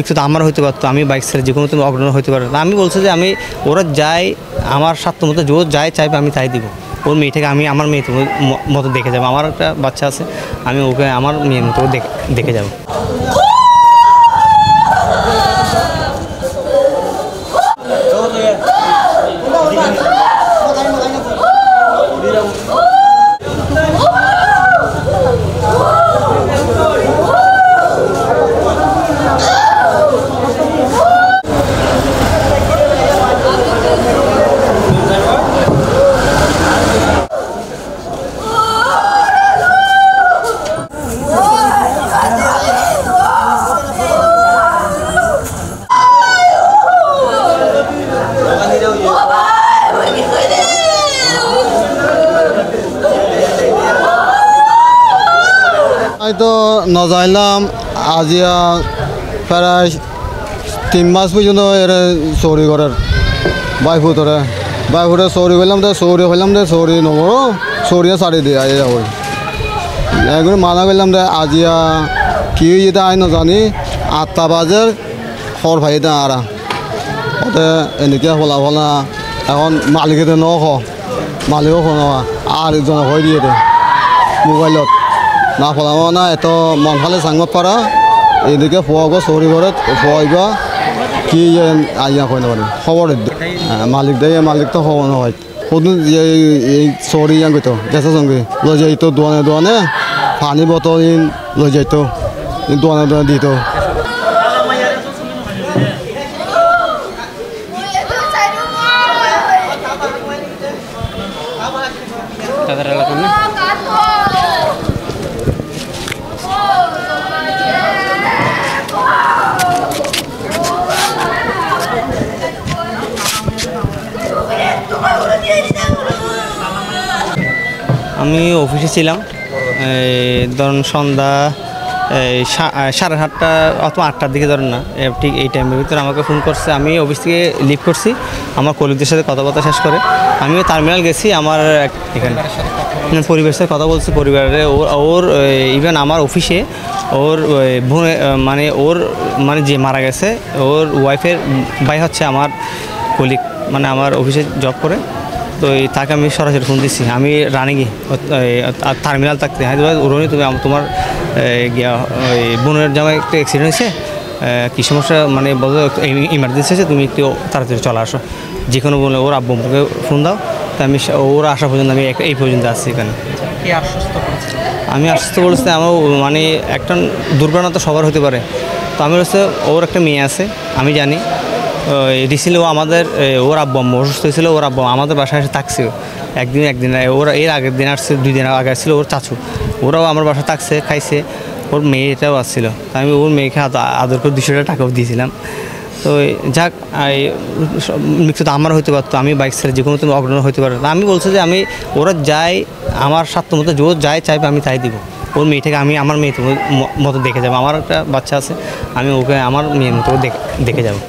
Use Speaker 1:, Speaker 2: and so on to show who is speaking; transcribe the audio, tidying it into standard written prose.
Speaker 1: মৃত্যু আমার হইতে পারতো, আমি বাইক ছেড়ে যে কোনো তুমি অগ্রণী হইতে পারতো। আমি বলছি যে আমি ওরা যাই আমার স্বার্থ মতো যে যাই চাইবে আমি তাই দিব। ওর মেয়েটাকে আমি আমার মেয়ে মতো দেখে যাবো। আমার একটা বাচ্চা আছে, আমি ওকে আমার মেয়ের মতো দেখে যাবো।
Speaker 2: আমি তো নজাইলাম আজিয়া প্রায় 3 মাস পর্যন্ত এর চৌরি করার বাইফুটরে চৌরি করলাম তো চৌরি হইলাম দে চৌরি নবর চৌরিয়া ছাড়ি দিয়ে আই যাব এগুলো মানা করলাম দে আজিয়া কি যেটা আই নজানি 8টা বাজে খর ভাই দা আরা ওতে এনেকে ফলা ফলা এখন মালিকেতে নখ মালিকও শোনা আর জন হয়ে দিয়ে দে মোবাইলত না ফলাম না এত মন ফালে সাংবাদ পারা এদিকে ফুয়াগো চৌরি ঘরে ফুয়াইবা কি আইয়া কই না খবর মালিক দেয় মালিক তো খবর নহয় শুধু এই চৌরি ইয়াং গইতো গেছে সঙ্গে লই যাইতো দোয়ানে পানি বোতল লই যাইতো দোয়ানে দিত।
Speaker 1: আমি অফিসে ছিলাম, ধরুন সন্ধ্যা 7:30 অথবা 8টার দিকে ধরুন না, ঠিক এই টাইমের ভিতরে আমাকে ফোন করছে। আমি অফিস থেকে লিভ করছি, আমার কলিগদের সাথে কথাবার্তা শেষ করে আমিও টার্মিনাল গেছি। আমার এখানে পরিবারের সাথে কথা বলছি, পরিবারে ওর ইভেন আমার অফিসে ওর মানে যে মারা গেছে ওর ওয়াইফের ভাই হচ্ছে আমার কলিগ, মানে আমার অফিসে জব করে। তো তাকে আমি সরাসরি ফোন দিচ্ছি, আমি রানিংয়ে টার্মিনাল থাকতে উড়নি তুমি তোমার বোনের জামায় একটু অ্যাক্সিডেন্ট হয়েছে, কী সমস্যা মানে বলো ইমার্জেন্সি আছে, তুমি একটু তাড়াতাড়ি চলে আসো যে কোনো বলে ওর আব্বুকে ফোন দাও। তো আমি ওর আসা পর্যন্ত আমি এই পর্যন্ত আসছি এখানে। আমি আশ্বস্ত বলছি আমার মানে একটা দুর্ঘটনা তো সবার হতে পারে। তো আমি হচ্ছে ওর একটা মেয়ে আছে, আমি জানি দিছিল আমাদের ওর আব্বু আম্মু অসুস্থ হয়েছিল, ওর আব্বু আমাদের বাসায় এসে থাকছে একদিন ওরা এর আগের দিন আসছে, 2 দিন আগে আসছিল ওর চাচু, ওরাও আমার বাসায় থাকছে খাইছে, ওর মেয়েটাও আসছিল। আমি ওর মেয়েকে আদর করে 200 টাকাও দিয়েছিলাম। তো যাক মৃত্যু তো আমার হইতে পারতো, আমি বাইক ছেড়ে যে কোনো তুমি অগ্রণী হইতে পারতো। আমি বলছি যে আমি ওরা যাই আমার স্বার্থ মতো যে যাই চাইবে আমি তাই দিব। ওর মেয়েটাকে আমি আমার মেয়ে মতো দেখে যাবো। আমার একটা বাচ্চা আছে, আমি ওকে আমার মেয়ের মতো দেখে যাবো।